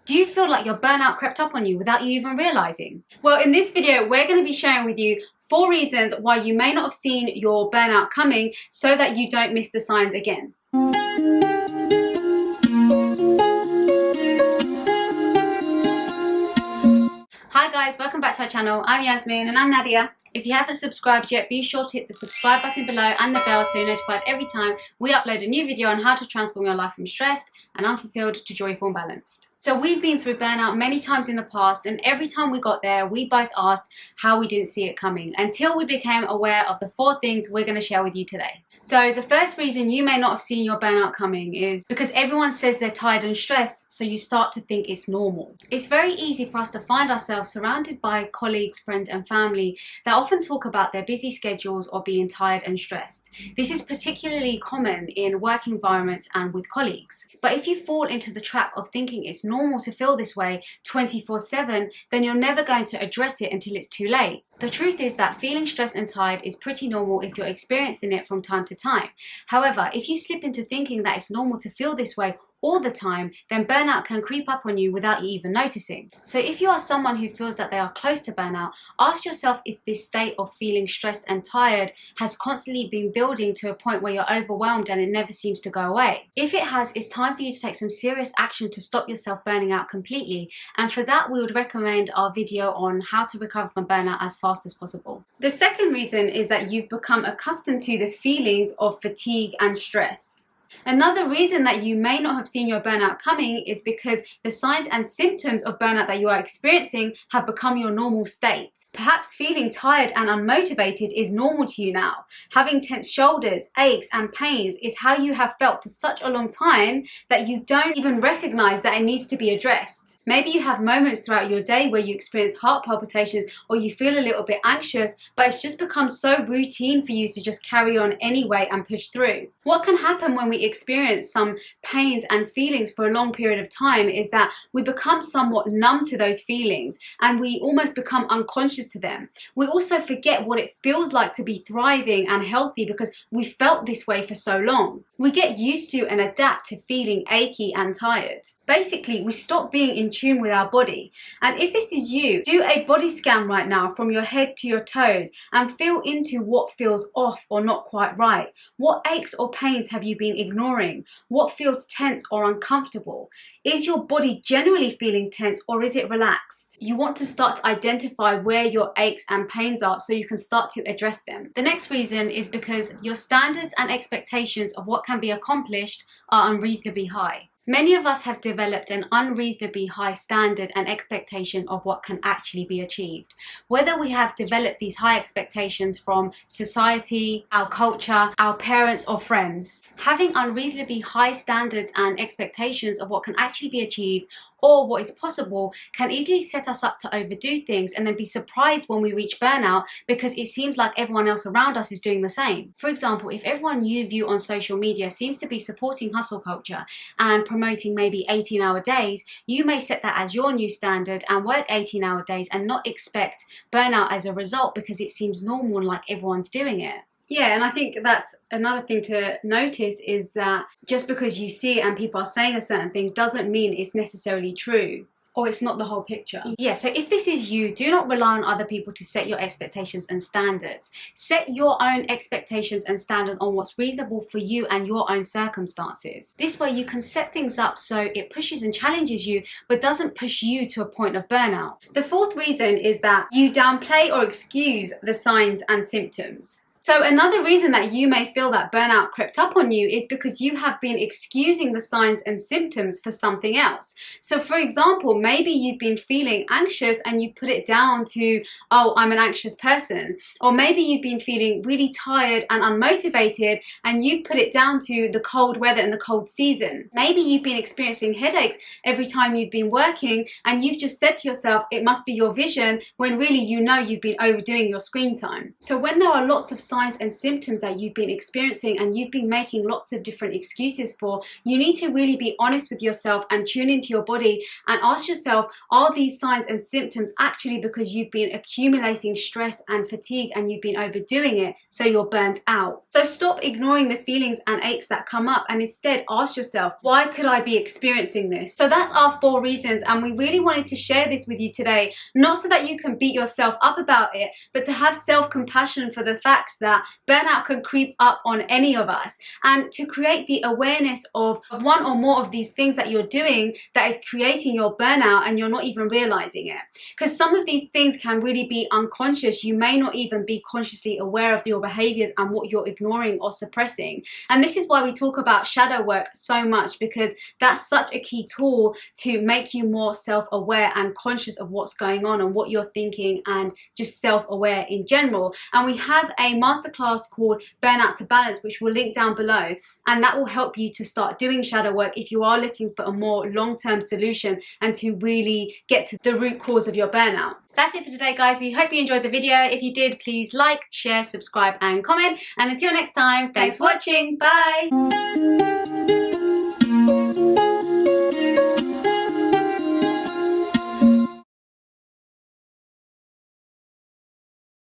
Do you feel like your burnout crept up on you without you even realizing? Well, in this video, we're going to be sharing with you 4 reasons why you may not have seen your burnout coming so that you don't miss the signs again. Hi guys, welcome back to our channel. I'm Yasmin and I'm Nadia. If you haven't subscribed yet, be sure to hit the subscribe button below and the bell so you're notified every time we upload a new video on how to transform your life from stressed and unfulfilled to joyful and balanced. So we've been through burnout many times in the past, and every time we got there, we both asked how we didn't see it coming until we became aware of the 4 things we're going to share with you today. So the first reason you may not have seen your burnout coming is because everyone says they're tired and stressed, so you start to think it's normal. It's very easy for us to find ourselves surrounded by colleagues, friends and family that often talk about their busy schedules or being tired and stressed. This is particularly common in work environments and with colleagues. But if you fall into the trap of thinking it's normal to feel this way 24/7, then you're never going to address it until it's too late. The truth is that feeling stressed and tired is pretty normal if you're experiencing it from time to time. However, if you slip into thinking that it's normal to feel this way all the time, then burnout can creep up on you without you even noticing. So if you are someone who feels that they are close to burnout, ask yourself if this state of feeling stressed and tired has constantly been building to a point where you're overwhelmed and it never seems to go away. If it has, it's time for you to take some serious action to stop yourself burning out completely, and for that we would recommend our video on how to recover from burnout as fast as possible. The second reason is that you've become accustomed to the feelings of fatigue and stress. Another reason that you may not have seen your burnout coming is because the signs and symptoms of burnout that you are experiencing have become your normal state. Perhaps feeling tired and unmotivated is normal to you now. Having tense shoulders, aches and pains is how you have felt for such a long time that you don't even recognize that it needs to be addressed. Maybe you have moments throughout your day where you experience heart palpitations or you feel a little bit anxious, but it's just become so routine for you to just carry on anyway and push through. What can happen when we experience some pains and feelings for a long period of time is that we become somewhat numb to those feelings and we almost become unconscious to them. We also forget what it feels like to be thriving and healthy because we felt this way for so long. We get used to and adapt to feeling achy and tired. Basically, we stop being in tune with our body. And if this is you, do a body scan right now from your head to your toes and feel into what feels off or not quite right. What aches or pains have you been ignoring? What feels tense or uncomfortable? Is your body generally feeling tense or is it relaxed? You want to start to identify where your aches and pains are so you can start to address them. The next reason is because your standards and expectations of what can be accomplished are unreasonably high. Many of us have developed an unreasonably high standard and expectation of what can actually be achieved. Whether we have developed these high expectations from society, our culture, our parents or friends, having unreasonably high standards and expectations of what can actually be achieved or what is possible can easily set us up to overdo things and then be surprised when we reach burnout because it seems like everyone else around us is doing the same. For example, if everyone you view on social media seems to be supporting hustle culture and promoting maybe 18-hour days, you may set that as your new standard and work 18-hour days and not expect burnout as a result because it seems normal and like everyone's doing it. Yeah, and I think that's another thing to notice is that just because you see it and people are saying a certain thing doesn't mean it's necessarily true. Or it's not the whole picture. Yeah, so if this is you, do not rely on other people to set your expectations and standards. Set your own expectations and standards on what's reasonable for you and your own circumstances. This way you can set things up so it pushes and challenges you, but doesn't push you to a point of burnout. The fourth reason is that you downplay or excuse the signs and symptoms. So another reason that you may feel that burnout crept up on you is because you have been excusing the signs and symptoms for something else. So for example, maybe you've been feeling anxious and you put it down to, oh, I'm an anxious person. Or maybe you've been feeling really tired and unmotivated and you've put it down to the cold weather and the cold season. Maybe you've been experiencing headaches every time you've been working and you've just said to yourself, it must be your vision, when really you know you've been overdoing your screen time. So when there are lots of signs and symptoms that you've been experiencing and you've been making lots of different excuses for, you need to really be honest with yourself and tune into your body and ask yourself, are these signs and symptoms actually because you've been accumulating stress and fatigue and you've been overdoing it, so you're burnt out? So stop ignoring the feelings and aches that come up and instead ask yourself, why could I be experiencing this? So that's our 4 reasons, and we really wanted to share this with you today, not so that you can beat yourself up about it, but to have self-compassion for the fact that burnout can creep up on any of us, and to create the awareness of one or more of these things that you're doing that is creating your burnout and you're not even realizing it. Because some of these things can really be unconscious. You may not even be consciously aware of your behaviors and what you're ignoring or suppressing. And this is why we talk about shadow work so much, because that's such a key tool to make you more self-aware and conscious of what's going on and what you're thinking and just self-aware in general. And we have a masterclass called Burnout to Balance, which we'll link down below, and that will help you to start doing shadow work if you are looking for a more long-term solution and to really get to the root cause of your burnout. That's it for today, guys. We hope you enjoyed the video. If you did, please like, share, subscribe and comment, and until next time, thanks for watching. Bye.